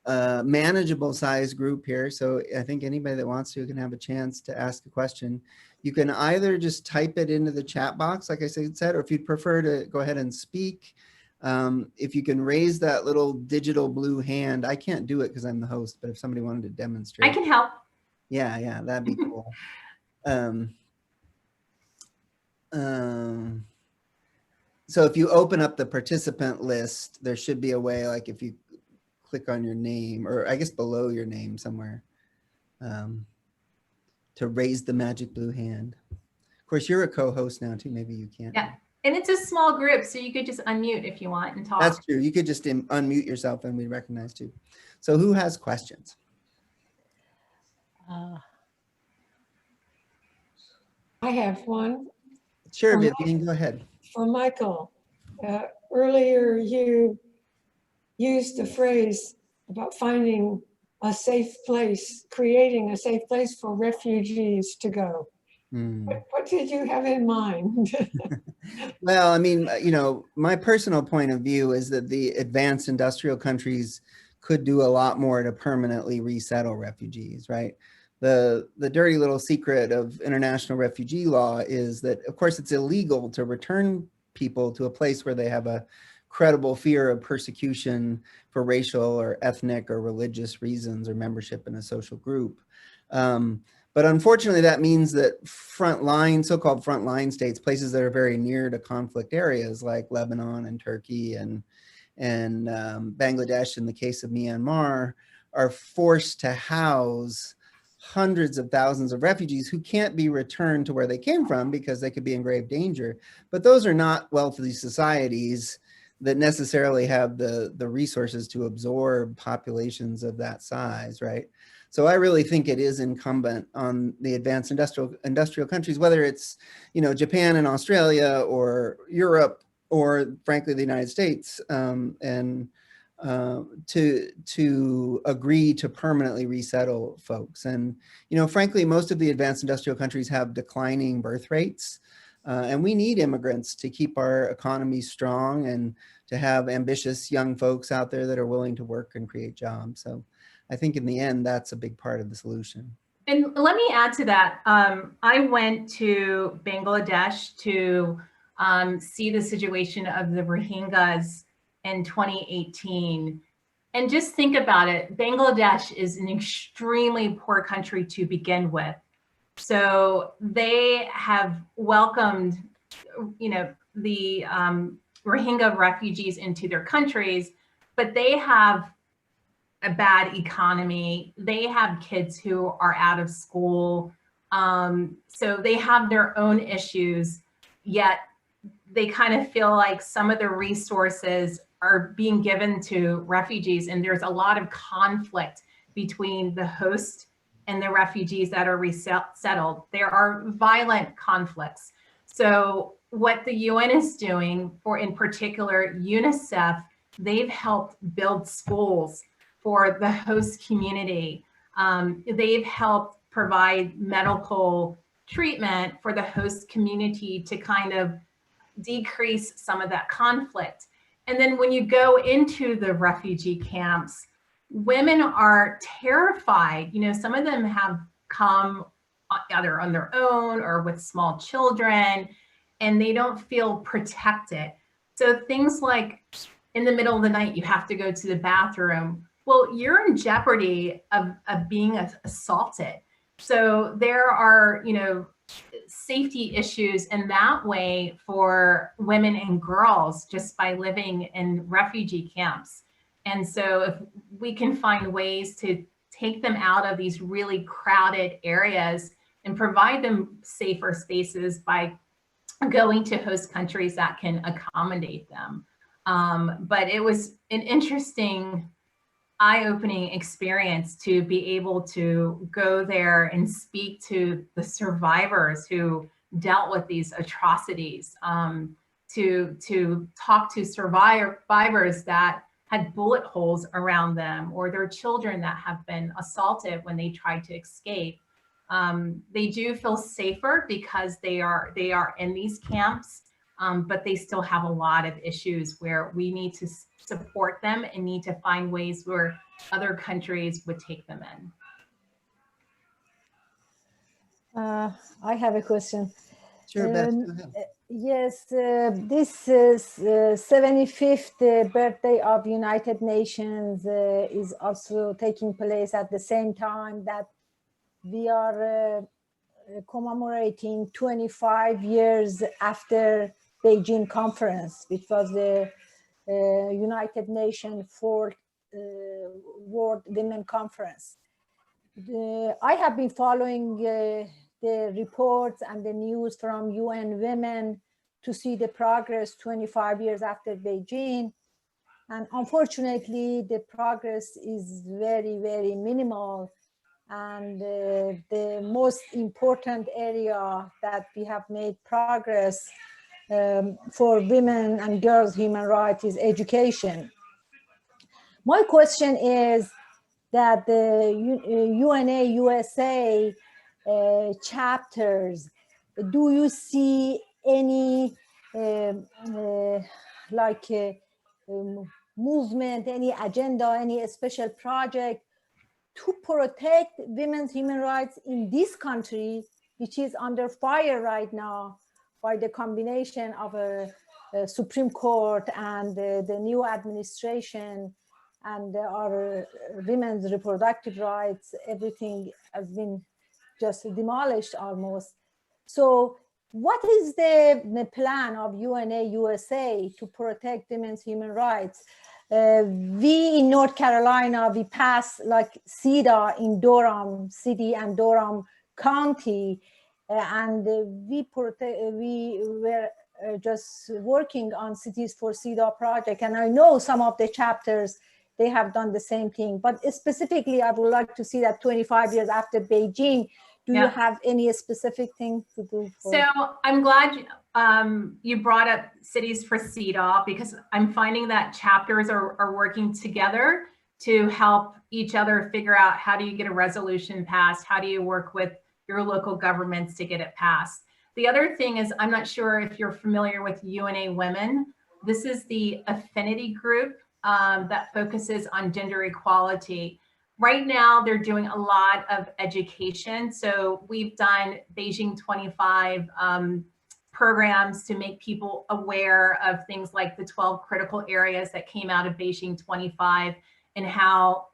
manageable size group here. So I think anybody that wants to can have a chance to ask a question. You can either just type it into the chat box, like I said, or if you'd prefer to go ahead and speak, if you can raise that little digital blue hand. I can't do it because I'm the host, but if somebody wanted to demonstrate. I can help. Yeah, that'd be cool. So if you open up the participant list, there should be a way, like if you click on your name, or I guess below your name somewhere, to raise the magic blue hand. Of course, you're a co-host now too. Maybe you can't. Yeah, and it's a small group, so you could just unmute if you want and talk. That's true. You could just unmute yourself and we recognize too. So who has questions? I have one. Sure, Vivian, go ahead. For Michael. Earlier you used the phrase about finding a safe place, creating a safe place for refugees to go. What did you have in mind? Well, I mean, my personal point of view is that the advanced industrial countries could do a lot more to permanently resettle refugees, right? The dirty little secret of international refugee law is that, of course, it's illegal to return people to a place where they have a credible fear of persecution for racial or ethnic or religious reasons or membership in a social group. But unfortunately, that means that so-called frontline states, places that are very near to conflict areas like Lebanon and Turkey and Bangladesh in the case of Myanmar, are forced to house hundreds of thousands of refugees who can't be returned to where they came from because they could be in grave danger. But those are not wealthy societies that necessarily have the resources to absorb populations of that size, right? So I really think it is incumbent on the advanced industrial countries, whether it's, Japan and Australia or Europe or frankly, the United States, to agree to permanently resettle folks. And, frankly, most of the advanced industrial countries have declining birth rates. And we need immigrants to keep our economy strong and to have ambitious young folks out there that are willing to work and create jobs. So I think in the end, that's a big part of the solution. And let me add to that. I went to Bangladesh to see the situation of the Rohingyas in 2018. And just think about it. Bangladesh is an extremely poor country to begin with. So they have welcomed, the Rohingya refugees into their countries, but they have a bad economy. They have kids who are out of school. So they have their own issues, yet they kind of feel like some of the resources are being given to refugees, and there's a lot of conflict between the host and the refugees that are resettled. There are violent conflicts. So what the UN is doing, in particular UNICEF, they've helped build schools for the host community. They've helped provide medical treatment for the host community to kind of decrease some of that conflict. And then when you go into the refugee camps, women are terrified. Some of them have come either on their own or with small children, and they don't feel protected. So things like in the middle of the night, you have to go to the bathroom. Well, you're in jeopardy of being assaulted. So there are, safety issues in that way for women and girls just by living in refugee camps. And so if we can find ways to take them out of these really crowded areas and provide them safer spaces by going to host countries that can accommodate them. But it was an interesting eye-opening experience to be able to go there and speak to the survivors who dealt with these atrocities, to talk to survivors that had bullet holes around them, or their children that have been assaulted when they tried to escape. They do feel safer because they are in these camps, but they still have a lot of issues where we need to support them and need to find ways where other countries would take them in. I have a question. Sure, Beth, go ahead. Yes, this is 75th birthday of United Nations is also taking place at the same time that we are commemorating 25 years after Beijing Conference, which was the United Nations Fourth World Women Conference. I have been following the reports and the news from UN Women to see the progress 25 years after Beijing. And unfortunately, the progress is very, very minimal. And the most important area that we have made progress for women and girls' human rights is education. My question is that the UNA USA chapters, do you see any movement, any agenda, any special project to protect women's human rights in this country, which is under fire right now by the combination of a Supreme Court and the new administration and our women's reproductive rights? Everything has been just demolished almost. So what is the plan of UNA USA to protect women's human rights? We in North Carolina, we passed like CEDA in Durham City and Durham County, and we were just working on Cities for CEDA project. And I know some of the chapters, they have done the same thing. But specifically, I would like to see that 25 years after Beijing, do you have any specific thing to do? So I'm glad you brought up Cities for CEDA, because I'm finding that chapters are working together to help each other figure out how do you get a resolution passed, how do you work with your local governments to get it passed. The other thing is, I'm not sure if you're familiar with UNA Women. This is the affinity group that focuses on gender equality. Right now, they're doing a lot of education. So we've done Beijing 25 programs to make people aware of things like the 12 critical areas that came out of Beijing 25 and how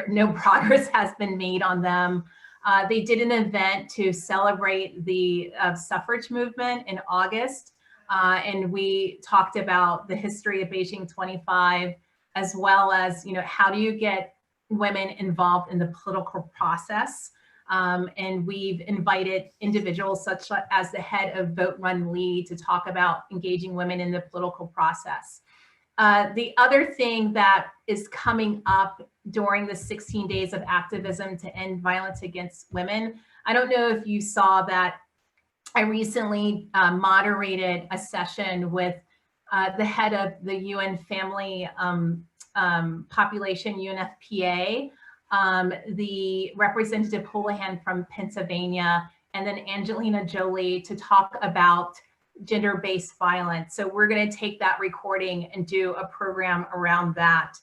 no progress has been made on them. They did an event to celebrate the suffrage movement in August. And we talked about the history of Beijing 25, as well as, how do you get women involved in the political process. And we've invited individuals such as the head of Vote Run Lead to talk about engaging women in the political process. The other thing that is coming up during the 16 days of activism to end violence against women, I don't know if you saw that I recently moderated a session with the head of the UN Family Population, UNFPA, the Representative Houlihan from Pennsylvania, and then Angelina Jolie to talk about gender-based violence. So we're going to take that recording and do a program around that.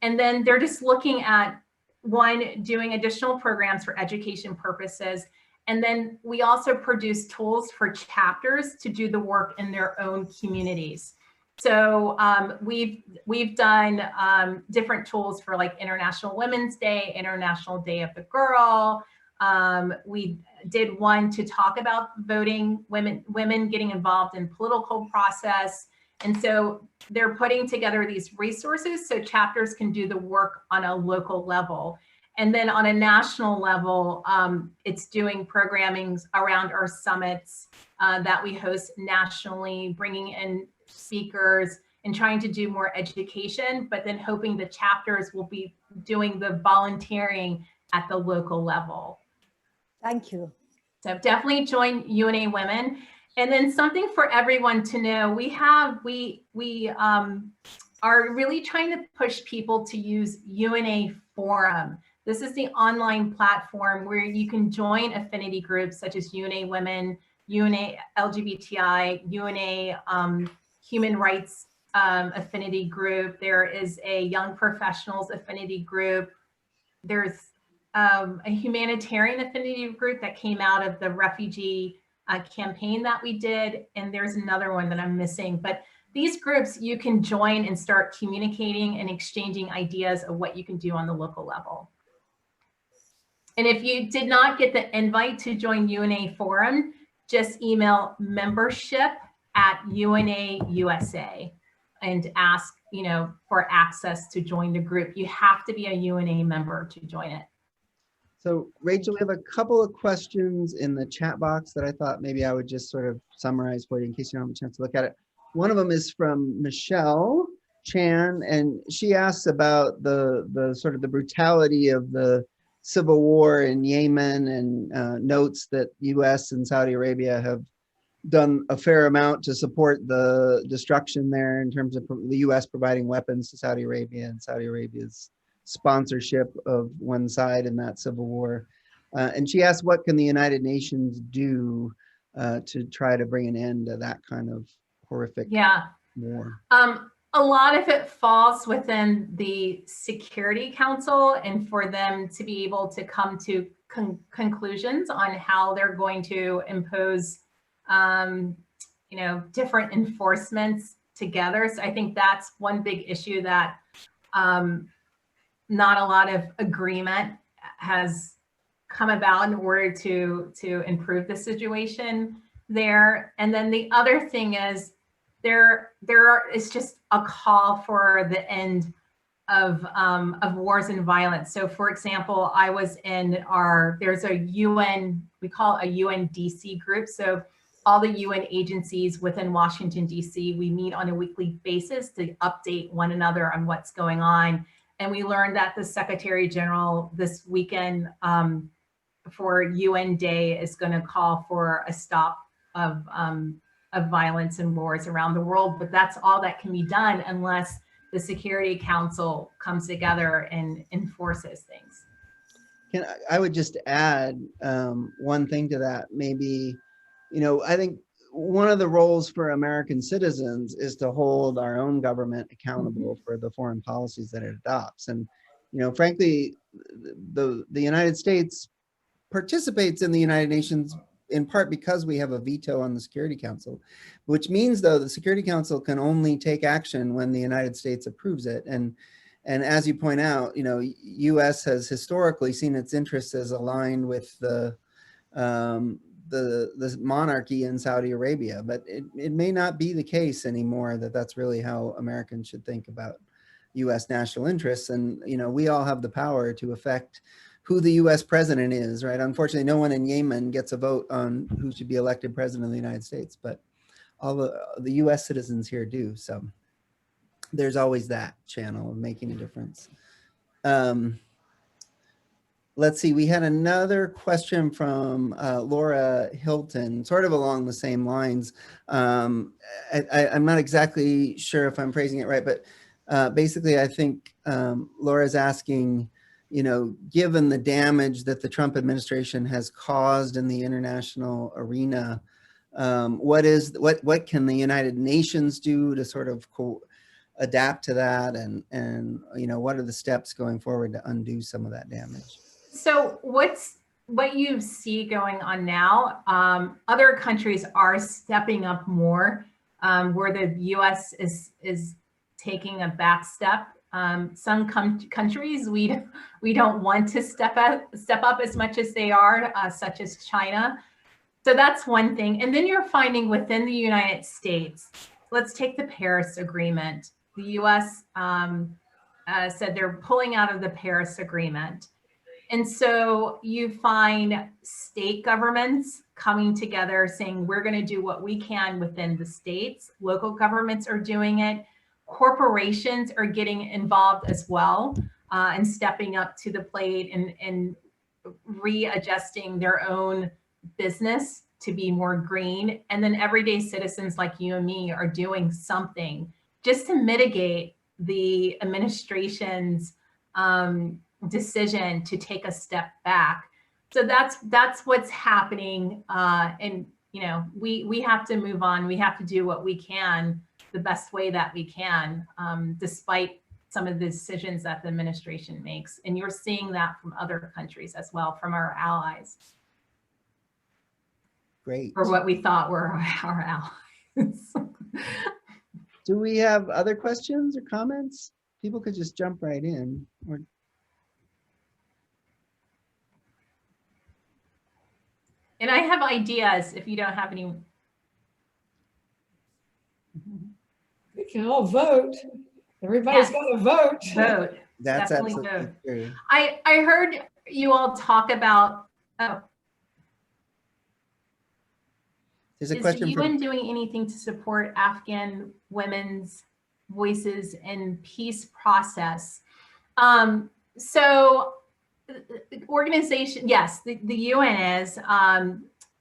And then they're just looking at, one, doing additional programs for education purposes. And then we also produce tools for chapters to do the work in their own communities. So we've done different tools for like International Women's Day, International Day of the Girl. We did one to talk about voting, women getting involved in political process. And so they're putting together these resources so chapters can do the work on a local level. And then on a national level, it's doing programming around our summits that we host nationally, bringing in speakers and trying to do more education, but then hoping the chapters will be doing the volunteering at the local level. Thank you. So definitely join UNA Women. And then something for everyone to know, we are really trying to push people to use UNA Forum. This is the online platform where you can join affinity groups such as UNA Women, UNA LGBTI, UNA Human Rights affinity group. There is a Young Professionals affinity group. There's a humanitarian affinity group that came out of the refugee campaign that we did. And there's another one that I'm missing. But these groups you can join and start communicating and exchanging ideas of what you can do on the local level. And if you did not get the invite to join UNA Forum, just email membership@UNA USA and ask, for access to join the group. You have to be a UNA member to join it. So Rachel, we have a couple of questions in the chat box that I thought maybe I would just sort of summarize for you in case you don't have a chance to look at it. One of them is from Michelle Chan, and she asks about the sort of the brutality of the civil war in Yemen, and notes that US and Saudi Arabia have done a fair amount to support the destruction there in terms of the US providing weapons to Saudi Arabia and Saudi Arabia's sponsorship of one side in that civil war. And she asked, what can the United Nations do to try to bring an end to that kind of horrific war? A lot of it falls within the Security Council, and for them to be able to come to conclusions on how they're going to impose, different enforcements together. So I think that's one big issue that not a lot of agreement has come about in order to improve the situation there. And then the other thing is it's just a call for the end of wars and violence. So for example, I was in there's a UN, we call it a UNDC group. So all the UN agencies within Washington, DC, we meet on a weekly basis to update one another on what's going on. And we learned that the Secretary General this weekend for UN Day is going to call for a stop of violence and wars around the world. But that's all that can be done unless the Security Council comes together and enforces things. I would just add one thing to that. Maybe, I think one of the roles for American citizens is to hold our own government accountable for the foreign policies that it adopts. And, frankly, the United States participates in the United Nations in part because we have a veto on the Security Council, which means, though, the Security Council can only take action when the United States approves it. And as you point out, U.S. has historically seen its interests as aligned with the monarchy in Saudi Arabia, but it may not be the case anymore that that's really how Americans should think about U.S. national interests. And, we all have the power to affect who the U.S. president is, right? Unfortunately, no one in Yemen gets a vote on who should be elected president of the United States, but all the U.S. citizens here do. So there's always that channel of making a difference. Let's see, we had another question from Laura Hilton, sort of along the same lines. I'm not exactly sure if I'm phrasing it right, but basically I think Laura's asking, given the damage that the Trump administration has caused in the international arena, what can the United Nations do to sort of adapt to that, and what are the steps going forward to undo some of that damage? So what you see going on now, other countries are stepping up more, where the U.S. is taking a back step. Some countries we don't want to step up as much as they are, such as China. So that's one thing. And then you're finding within the United States, let's take the Paris Agreement. The U.S. Said they're pulling out of the Paris Agreement. And so you find state governments coming together saying, we're going to do what we can within the states. Local governments are doing it. corporations are getting involved as well, and stepping up to the plate and readjusting their own business to be more green. And then everyday citizens like you and me are doing something just to mitigate the administration's decision to take a step back. So that's what's happening. And you know, we have to move on. We have to do what we can the best way that we can, despite some of the decisions that the administration makes. And you're seeing that from other countries as well, from our allies. Great. Or what we thought were our allies. Do we have other questions or comments? People could just jump right in. And I have ideas if you don't have any. We can all vote. Everybody's Yes. got to vote. Vote. That's Definitely absolutely vote. true. I heard you all talk about, There's a is the question UN from, doing anything to support Afghan women's voices in peace process? So organization, yes, the UN is.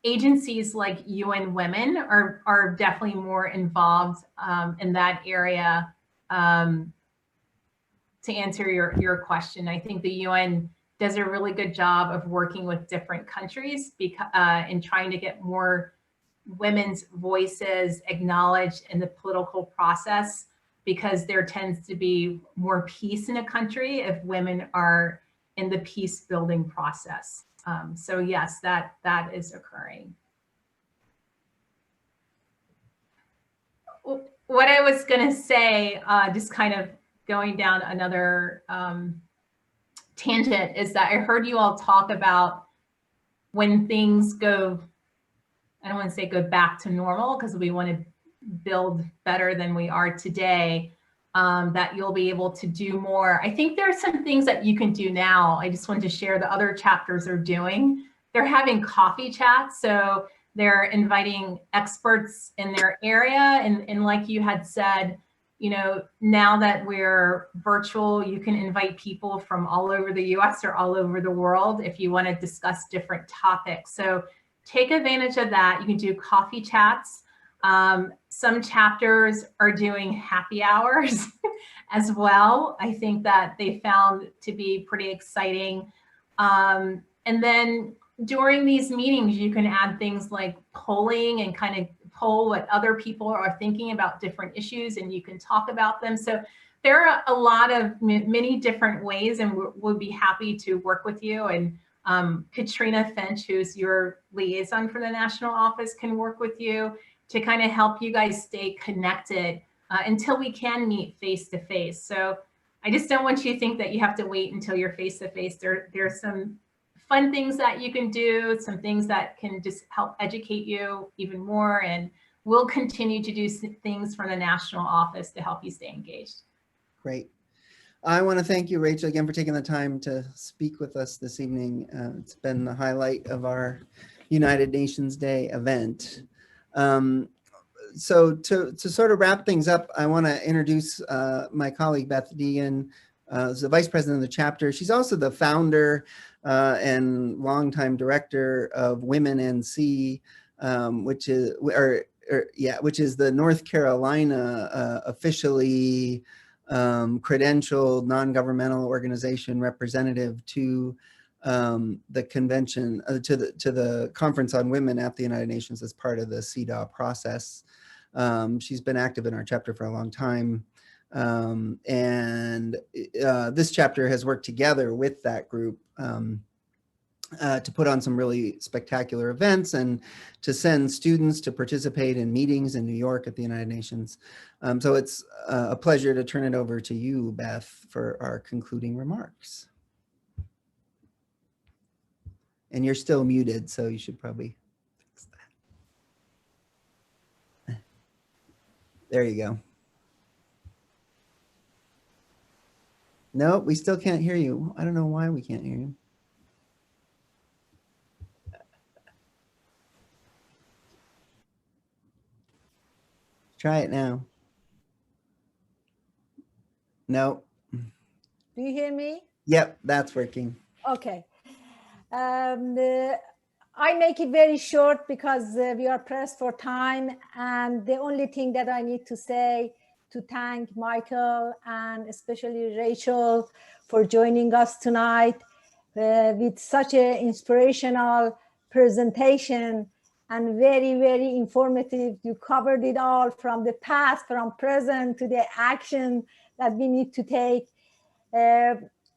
Agencies like UN Women are definitely more involved in that area. To answer your question, I think the UN does a really good job of working with different countries in trying to get more women's voices acknowledged in the political process, because there tends to be more peace in a country if women are in the peace building process. So yes, that is occurring. What I was going to say, just kind of going down another tangent, is that I heard you all talk about when things go, I don't want to say go back to normal, because we want to build better than we are today, that you'll be able to do more. I think there are some things that you can do now. I just wanted to share the other chapters are doing. They're having coffee chats. So they're inviting experts in their area. And like you had said, you know, now that we're virtual, you can invite people from all over the US or all over the world if you want to discuss different topics. So take advantage of that. You can do coffee chats. Some chapters are doing happy hours as well. I think that they found to be pretty exciting. And then during these meetings, you can add things like polling and kind of poll what other people are thinking about different issues, and you can talk about them. So there are a lot of many different ways, and we'll be happy to work with you. And Katrina Finch, who's your liaison for the national office, can work with you to kind of help you guys stay connected until we can meet face to face. So I just don't want you to think that you have to wait until you're face to face. There's some fun things that you can do, some things that can just help educate you even more. And we'll continue to do things from the national office to help you stay engaged. Great. I want to thank you, Rachel, again for taking the time to speak with us this evening. It's been the highlight of our United Nations Day event. So to sort of wrap things up, I want to introduce my colleague, Beth Deegan, who's the vice president of the chapter. She's also the founder and longtime director of Women NC, which is which is the North Carolina officially credentialed non-governmental organization representative to the convention, to the Conference on Women at the United Nations as part of the CEDAW process. She's been active in our chapter for a long time. And this chapter has worked together with that group to put on some really spectacular events and to send students to participate in meetings in New York at the United Nations. So it's a pleasure to turn it over to you, Beth, for our concluding remarks. And you're still muted, so you should probably fix that. There you go. No, we still can't hear you. I don't know why we can't hear you. Try it now. No. Do you hear me? Yep, that's working. Okay. I make it very short because we are pressed for time. And the only thing that I need to say to thank Michael and especially Rachel for joining us tonight with such an inspirational presentation and very, very informative. You covered it all from the past, from present to the action that we need to take.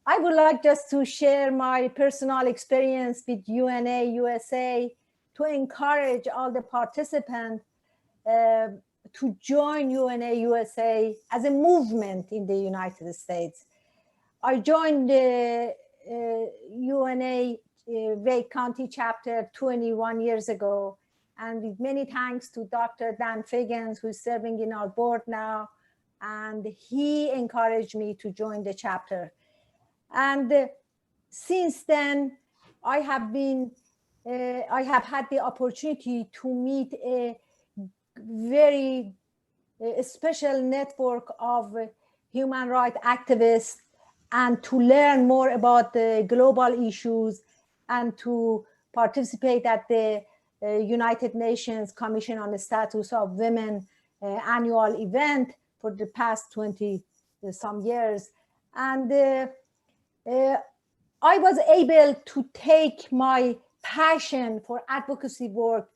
I would like just to share my personal experience with UNA USA to encourage all the participants to join UNA USA as a movement in the United States. I joined the UNA Wake County chapter 21 years ago, and with many thanks to Dr. Dan Figgins, who's serving in our board now, and he encouraged me to join the chapter. And since then, I have had the opportunity to meet a very special network of human rights activists and to learn more about the global issues and to participate at the United Nations Commission on the Status of Women annual event for the past 20 some years. And I was able to take my passion for advocacy work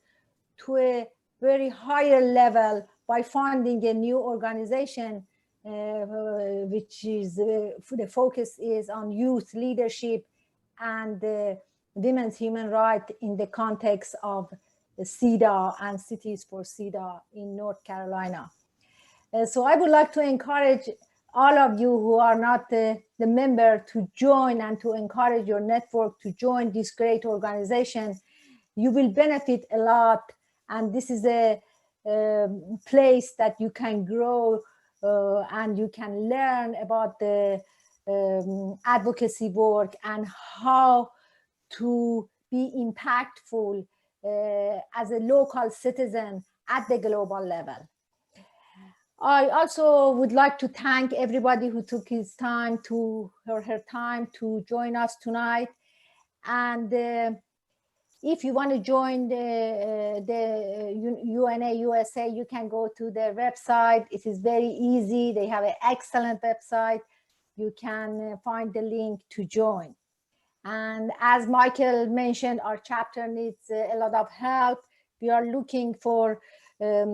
to a very higher level by founding a new organization, which is the focus is on youth leadership and women's human rights in the context of CEDA and Cities for CEDA in North Carolina. So I would like to encourage all of you who are not the member to join and to encourage your network to join this great organization. You will benefit a lot, and this is a place that you can grow and you can learn about the advocacy work and how to be impactful as a local citizen at the global level. I also would like to thank everybody who took his time to or her time to join us tonight. And if you want to join the UNA USA, you can go to their website. It is very easy. They have an excellent website. You can find the link to join. And as Michael mentioned, our chapter needs a lot of help. We are looking for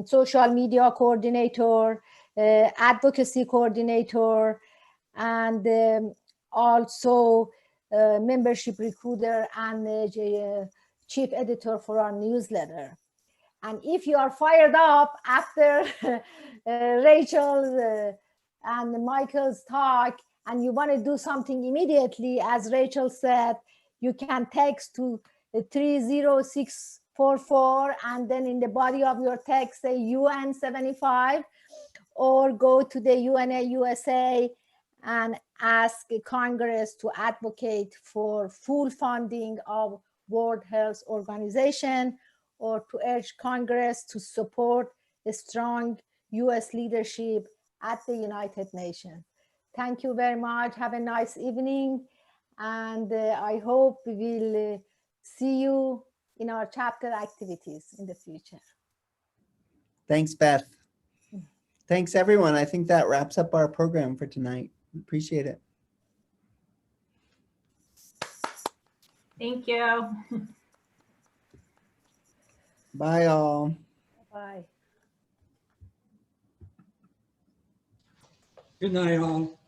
social media coordinator, advocacy coordinator, and also membership recruiter and chief editor for our newsletter. And if you are fired up after Rachel's and Michael's talk and you want to do something immediately, as Rachel said, you can text to 30644 and then in the body of your text say UN75, or go to the UNA USA and ask Congress to advocate for full funding of World Health Organization, or to urge Congress to support a strong US leadership at the United Nations. Thank you very much. Have a nice evening. And I hope we will see you in our chapter activities in the future. Thanks, Beth. Thanks, everyone. I think that wraps up our program for tonight. Appreciate it. Thank you. Bye, all. Bye. Good night, all.